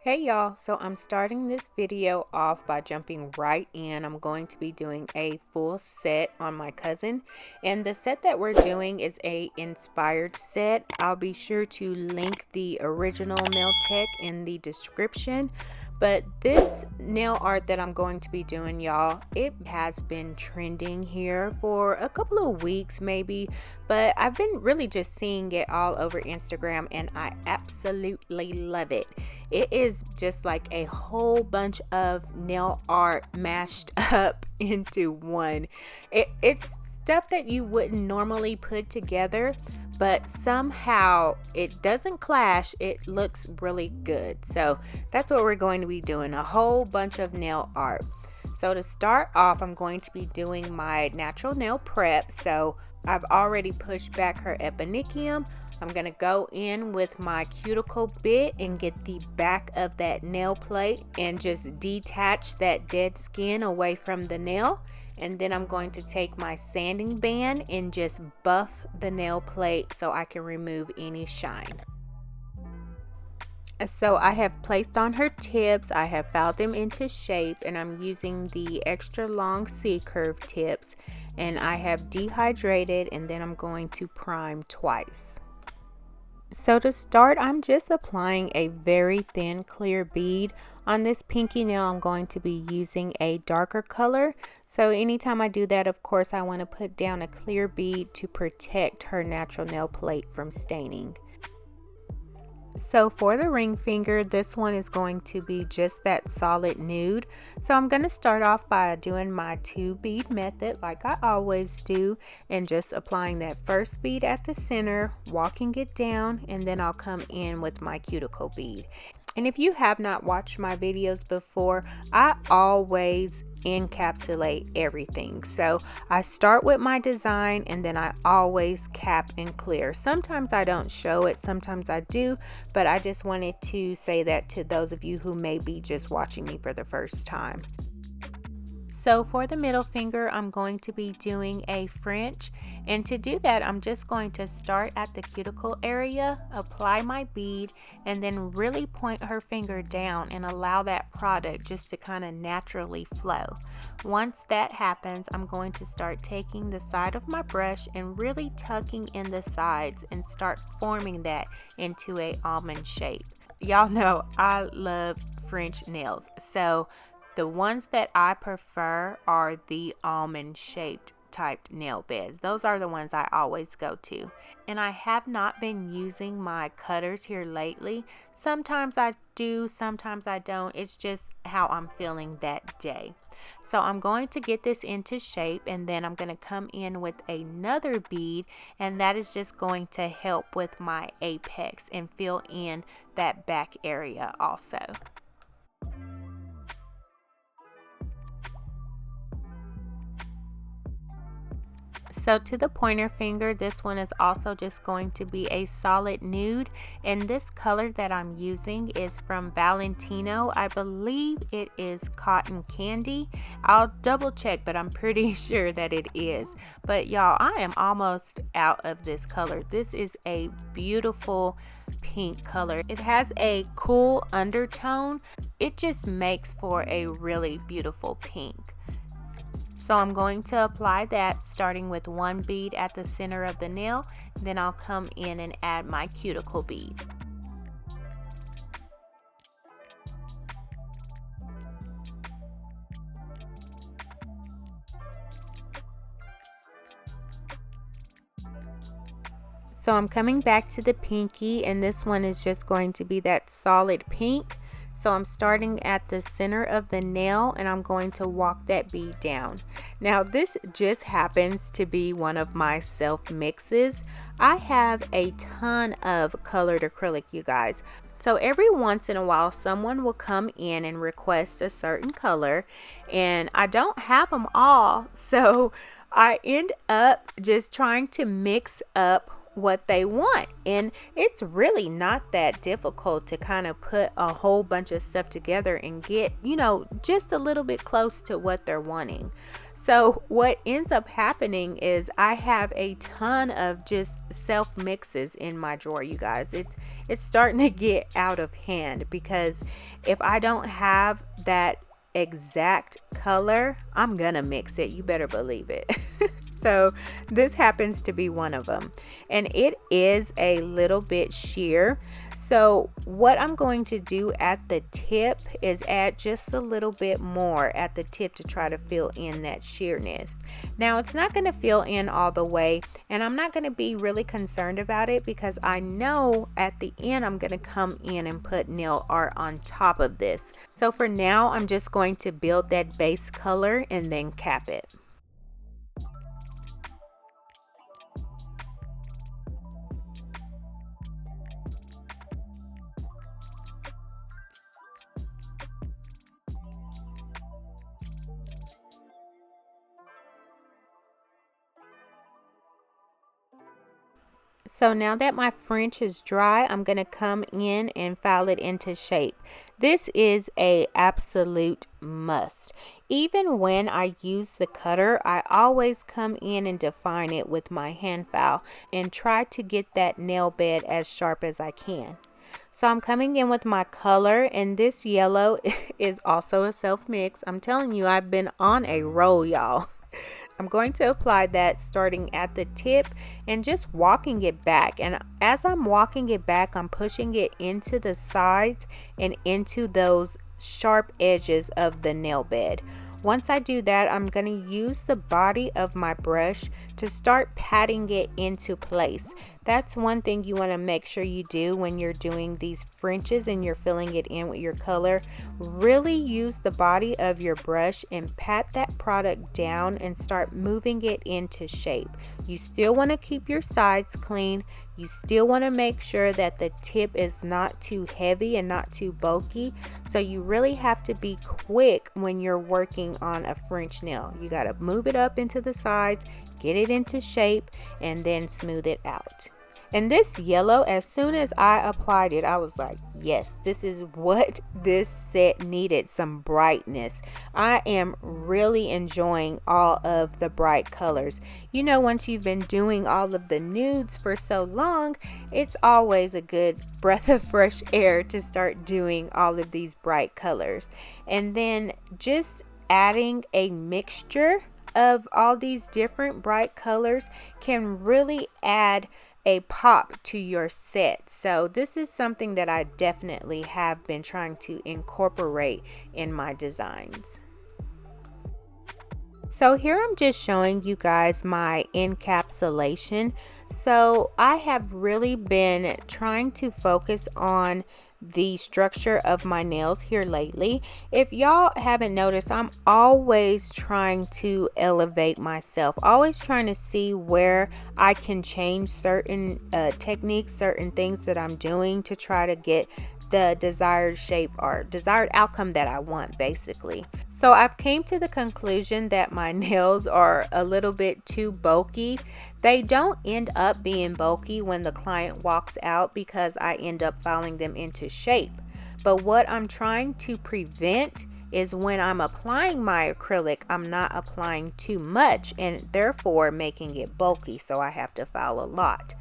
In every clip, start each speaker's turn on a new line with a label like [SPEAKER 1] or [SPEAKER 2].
[SPEAKER 1] Hey y'all, so I'm starting this video off by jumping right in. I'm going to be doing a full set on my cousin, and the set that we're doing is a inspired set. I'll be sure to link the original nail tech in the description. But this nail art that I'm going to be doing, y'all, it has been trending here for a couple of weeks maybe, but I've been really just seeing it all over Instagram and I absolutely love it. It is just like a whole bunch of nail art mashed up into one. It's stuff that you wouldn't normally put together, but somehow it doesn't clash. It looks really good. So that's what we're going to be doing, a whole bunch of nail art. So to start off, I'm going to be doing my natural nail prep. So I've already pushed back her eponychium. I'm going to go in with my cuticle bit and get the back of that nail plate and just detach that dead skin away from the nail. And then I'm going to take my sanding band and just buff the nail plate so I can remove any shine. So I have placed on her tips, I have filed them into shape, and I'm using the extra long C-curve tips, and I have dehydrated, and then I'm going to prime twice. So to start, I'm just applying a very thin clear bead. On this pinky nail, I'm going to be using a darker color. So anytime I do that, of course, I want to put down a clear bead to protect her natural nail plate from staining. So for the ring finger, this one is going to be just that solid nude. So I'm going to start off by doing my 2 bead method like I always do, and just applying that first bead at the center, walking it down, and then I'll come in with my cuticle bead. And if you have not watched my videos before, I always encapsulate everything. So I start with my design and then I always cap and clear. Sometimes I don't show it, sometimes I do, but I just wanted to say that to those of you who may be just watching me for the first time. So for the middle finger, I'm going to be doing a French, and to do that, I'm just going to start at the cuticle area, apply my bead, and then really point her finger down and allow that product just to kind of naturally flow. Once that happens, I'm going to start taking the side of my brush and really tucking in the sides and start forming that into a almond shape. Y'all know I love French nails, so the ones that I prefer are the almond shaped type nail beds. Those are the ones I always go to. And I have not been using my cutters here lately. Sometimes I do, sometimes I don't. It's just how I'm feeling that day. So I'm going to get this into shape, and then I'm going to come in with another bead, and that is just going to help with my apex and fill in that back area also. So to the pointer finger, this one is also just going to be a solid nude, and this color that I'm using is from Valentino. I believe it is Cotton Candy. I'll double check, but I'm pretty sure that it is. But y'all, I am almost out of this color. This is a beautiful pink color. It has a cool undertone. It just makes for a really beautiful pink. So I'm going to apply that starting with 1 bead at the center of the nail, then I'll come in and add my cuticle bead. So I'm coming back to the pinky, and this one is just going to be that solid pink. So I'm starting at the center of the nail and I'm going to walk that bead down. Now this just happens to be one of my self mixes. I have a ton of colored acrylic, you guys. So every once in a while someone will come in and request a certain color, and I don't have them all. So I end up just trying to mix up what they want, and it's really not that difficult to kind of put a whole bunch of stuff together and get, you know, just a little bit close to what they're wanting. So what ends up happening is I have a ton of just self mixes in my drawer, you guys. It's starting to get out of hand because if I don't have that exact color, I'm gonna mix it. You better believe it. So this happens to be one of them, and it is a little bit sheer. So what I'm going to do at the tip is add just a little bit more at the tip to try to fill in that sheerness. Now it's not going to fill in all the way, and I'm not going to be really concerned about it because I know at the end I'm going to come in and put nail art on top of this. So for now I'm just going to build that base color and then cap it. So now that my French is dry, I'm going to come in and file it into shape. This is a absolute must. Even when I use the cutter, I always come in and define it with my hand file and try to get that nail bed as sharp as I can. So I'm coming in with my color, and this yellow is also a self mix. I'm telling you, I've been on a roll, y'all. I'm going to apply that starting at the tip and just walking it back. And as I'm walking it back, I'm pushing it into the sides and into those sharp edges of the nail bed. Once I do that, I'm going to use the body of my brush to start patting it into place. That's one thing you want to make sure you do when you're doing these Frenches and you're filling it in with your color. Really use the body of your brush and pat that product down and start moving it into shape. You still want to keep your sides clean. You still want to make sure that the tip is not too heavy and not too bulky. So you really have to be quick when you're working on a French nail. You got to move it up into the sides, get it into shape, and then smooth it out. And this yellow, as soon as I applied it, I was like, yes, this is what this set needed, some brightness. I am really enjoying all of the bright colors. You know, once you've been doing all of the nudes for so long, it's always a good breath of fresh air to start doing all of these bright colors. And then just adding a mixture of all these different bright colors can really add a pop to your set. So this is something that I definitely have been trying to incorporate in my designs. So here I'm just showing you guys my encapsulation. So I have really been trying to focus on the structure of my nails here lately. If y'all haven't noticed, I'm always trying to elevate myself, always trying to see where I can change certain techniques, certain things that I'm doing to try to get the desired shape or desired outcome that I want, basically. So I've came to the conclusion that my nails are a little bit too bulky. They don't end up being bulky when the client walks out because I end up filing them into shape. But what I'm trying to prevent is when I'm applying my acrylic, I'm not applying too much and therefore making it bulky, so I have to file a lot.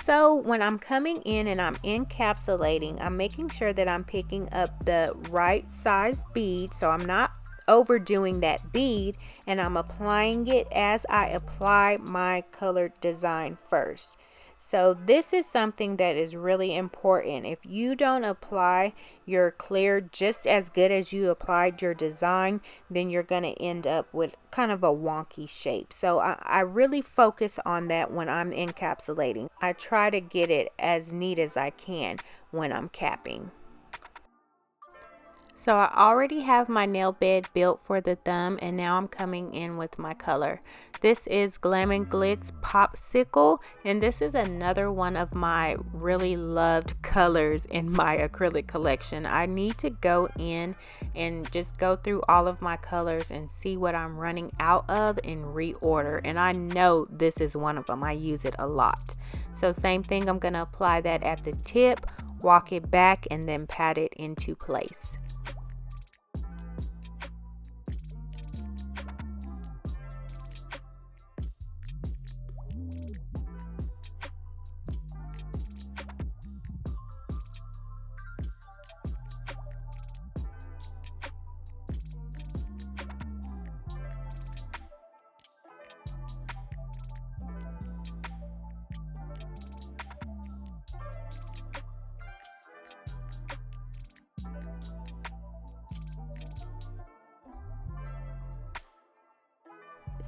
[SPEAKER 1] So when I'm coming in and I'm encapsulating, I'm making sure that I'm picking up the right size bead, so I'm not overdoing that bead, and I'm applying it as I apply my colored design first. So this is something that is really important. If you don't apply your clear just as good as you applied your design, then you're going to end up with kind of a wonky shape. So I really focus on that when I'm encapsulating. I try to get it as neat as I can when I'm capping. So I already have my nail bed built for the thumb, and now I'm coming in with my color. This is GlamandGlits Popsicle, and this is another one of my really loved colors in my acrylic collection. I need to go in and just go through all of my colors and see what I'm running out of and reorder, and I know this is one of them. I use it a lot. So same thing, I'm going to apply that at the tip, walk it back, and then pat it into place.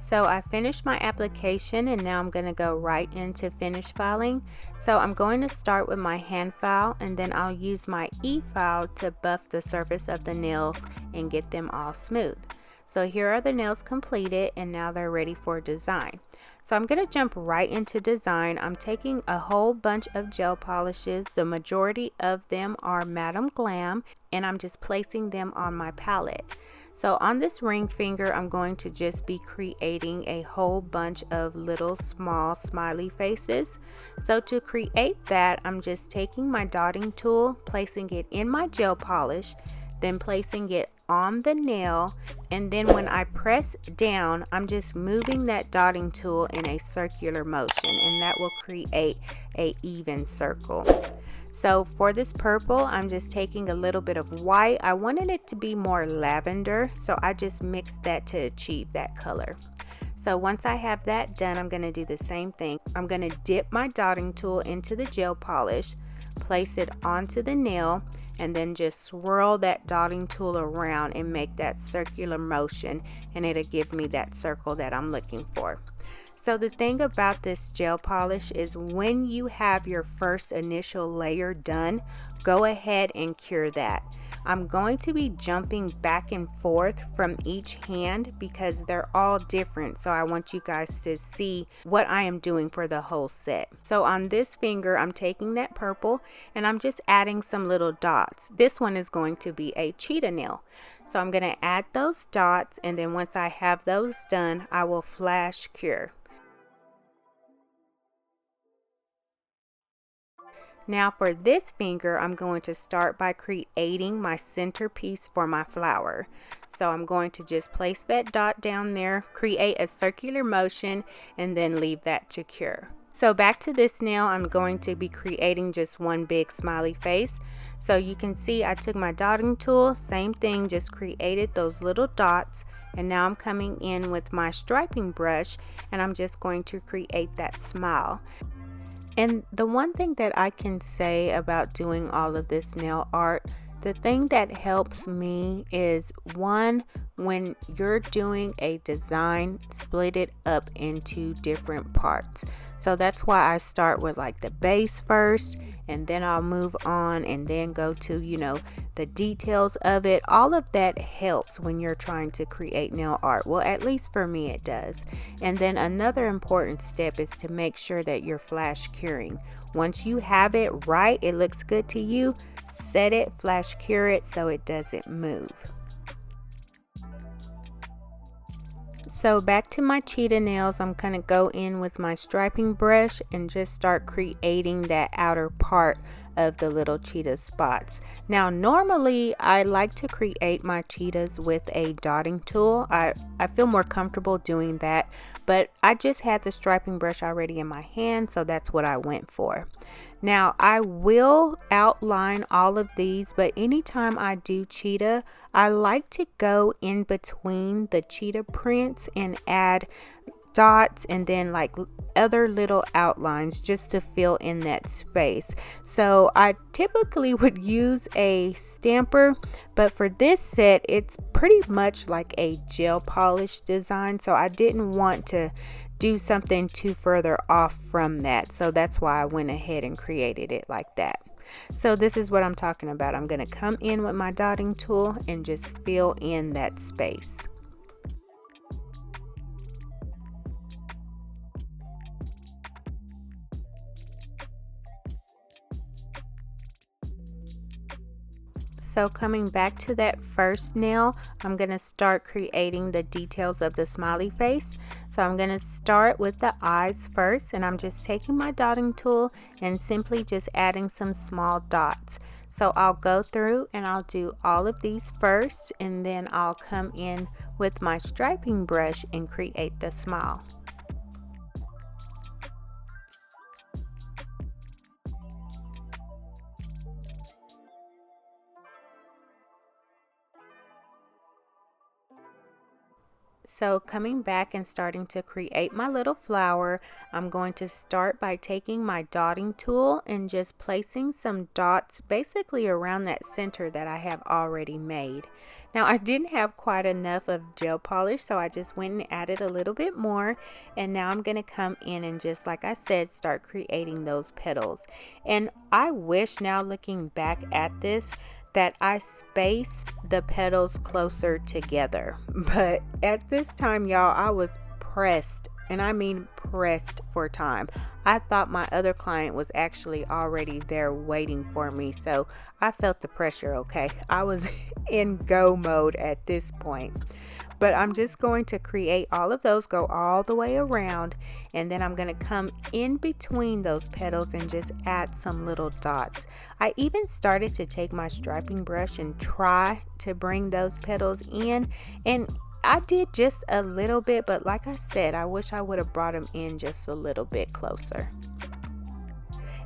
[SPEAKER 1] So I finished my application and now I'm going to go right into finish filing. So I'm going to start with my hand file and then I'll use my e-file to buff the surface of the nails and get them all smooth. So here are the nails completed and now they're ready for design. So I'm going to jump right into design. I'm taking a whole bunch of gel polishes. The majority of them are Madam Glam and I'm just placing them on my palette. So on this ring finger, I'm going to just be creating a whole bunch of little small smiley faces. So to create that, I'm just taking my dotting tool, placing it in my gel polish, then placing it on the nail, and then when I press down, I'm just moving that dotting tool in a circular motion, and that will create an even circle. So for this purple, I'm just taking a little bit of white. I wanted it to be more lavender, so I just mixed that to achieve that color. So once I have that done, I'm going to do the same thing. I'm going to dip my dotting tool into the gel polish, place it onto the nail, and then just swirl that dotting tool around and make that circular motion, and it'll give me that circle that I'm looking for. So the thing about this gel polish is when you have your first initial layer done, go ahead and cure that. I'm going to be jumping back and forth from each hand because they're all different. So I want you guys to see what I am doing for the whole set. So on this finger, I'm taking that purple and I'm just adding some little dots. This one is going to be a cheetah nail. So I'm going to add those dots, and then once I have those done, I will flash cure. Now for this finger, I'm going to start by creating my centerpiece for my flower. So I'm going to just place that dot down there, create a circular motion, and then leave that to cure. So back to this nail, I'm going to be creating just one big smiley face. So you can see I took my dotting tool, same thing, just created those little dots. And now I'm coming in with my striping brush and I'm just going to create that smile. And the one thing that I can say about doing all of this nail art, the thing that helps me is, one, when you're doing a design, split it up into different parts. So that's why I start with like the base first, and then I'll move on and then go to, the details of it. All of that helps when you're trying to create nail art. Well, at least for me it does. And then another important step is to make sure that you're flash curing. Once you have it right, it looks good to you, set it, flash cure it so it doesn't move. So back to my cheetah nails, I'm going to go in with my striping brush and just start creating that outer part of the little cheetah spots. Now normally I like to create my cheetahs with a dotting tool. I feel more comfortable doing that, but I just had the striping brush already in my hand, so that's what I went for. Now I will outline all of these, but anytime I do cheetah, I like to go in between the cheetah prints and add dots and then like other little outlines just to fill in that space. So I typically would use a stamper, but for this set it's pretty much like a gel polish design, so I didn't want to do something too further off from that, so that's why I went ahead and created it like that. So this is what I'm talking about. I'm going to come in with my dotting tool and just fill in that space. So coming back to that first nail, I'm going to start creating the details of the smiley face. So I'm going to start with the eyes first, and I'm just taking my dotting tool and simply just adding some small dots. So I'll go through and I'll do all of these first, and then I'll come in with my striping brush and create the smile. So coming back and starting to create my little flower, I'm going to start by taking my dotting tool and just placing some dots basically around that center that I have already made. Now I didn't have quite enough of gel polish, so I just went and added a little bit more, and now I'm going to come in and just like I said, start creating those petals. And I wish now looking back at this that I spaced the petals closer together, but at this time, y'all, I was pressed, and I mean pressed for time. I thought my other client was actually already there waiting for me, so I felt the pressure. Okay, I was in go mode at this point. But I'm just going to create all of those, go all the way around, and then I'm going to come in between those petals and just add some little dots. I even started to take my striping brush and try to bring those petals in, and I did just a little bit, but like I said, I wish I would have brought them in just a little bit closer.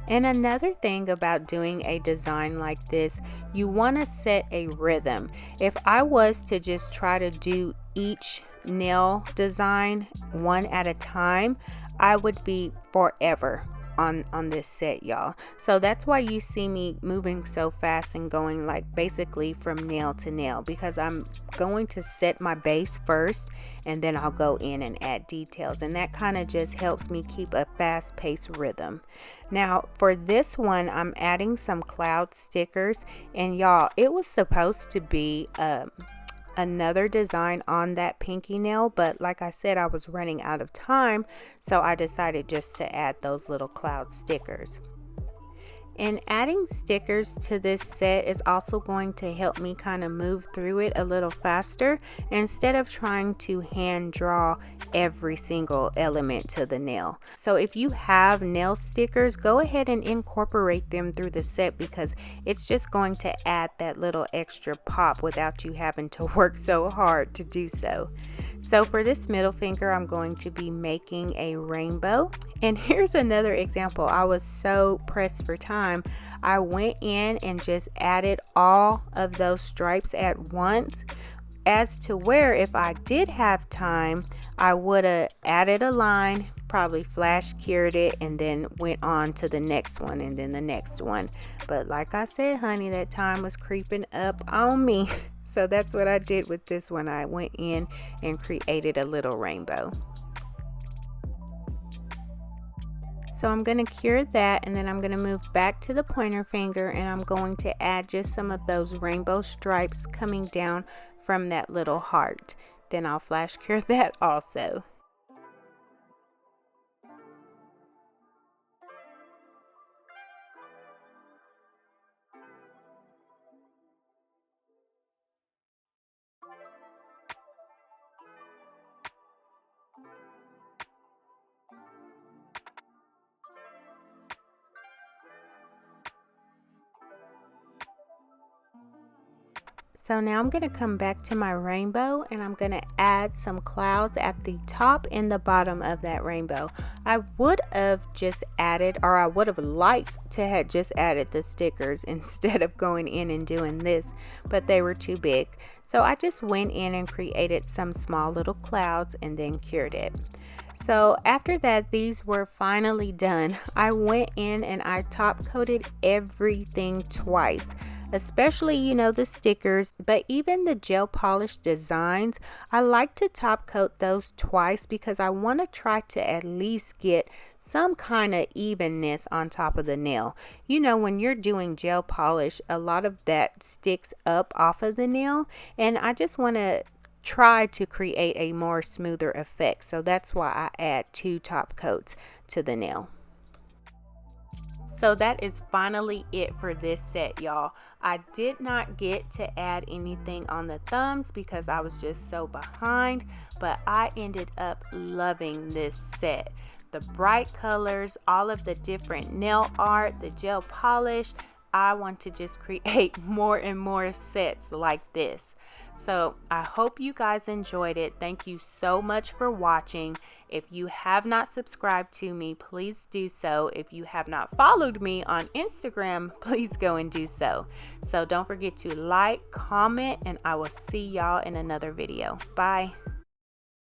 [SPEAKER 1] And another thing about doing a design like this, you want to set a rhythm. If I was to just try to do each nail design one at a time, I would be forever on this set, y'all. So that's why you see me moving so fast and going like basically from nail to nail, because I'm going to set my base first and then I'll go in and add details, and that kind of just helps me keep a fast-paced rhythm. Now for this one, I'm adding some cloud stickers, and y'all, it was supposed to be another design on that pinky nail, but like I said, I was running out of time, so I decided just to add those little cloud stickers. And adding stickers to this set is also going to help me kind of move through it a little faster instead of trying to hand draw every single element to the nail. So if you have nail stickers, go ahead and incorporate them through the set, because it's just going to add that little extra pop without you having to work so hard to do so. So for this middle finger, I'm going to be making a rainbow. And here's another example. I was so pressed for time. I went in and just added all of those stripes at once, as to where if I did have time, I would have added a line, probably flash cured it, and then went on to the next one and then the next one. But like I said, honey, that time was creeping up on me. So that's what I did with this one. I went in and created a little rainbow. So I'm going to cure that, and then I'm going to move back to the pointer finger, and I'm going to add just some of those rainbow stripes coming down from that little heart. Then I'll flash cure that also. So now I'm going to come back to my rainbow, and I'm going to add some clouds at the top and the bottom of that rainbow. I would have just added, or I would have liked to have just added the stickers instead of going in and doing this, but they were too big. So I just went in and created some small little clouds and then cured it. So after that, these were finally done. I went in and I top coated everything twice, especially, you know, the stickers, but even the gel polish designs, I like to top coat those twice because I want to try to at least get some kind of evenness on top of the nail. You know, when you're doing gel polish, a lot of that sticks up off of the nail, and I just want to try to create a more smoother effect. So that's why I add 2 top coats to the nail. So that is finally it for this set, y'all. I did not get to add anything on the thumbs because I was just so behind, but I ended up loving this set. The bright colors, all of the different nail art, the gel polish. I want to just create more and more sets like this. So I hope you guys enjoyed it. Thank you so much for watching. If you have not subscribed to me, please do so. If you have not followed me on Instagram, please go and do so. So don't forget to like, comment, and I will see y'all in another video. Bye.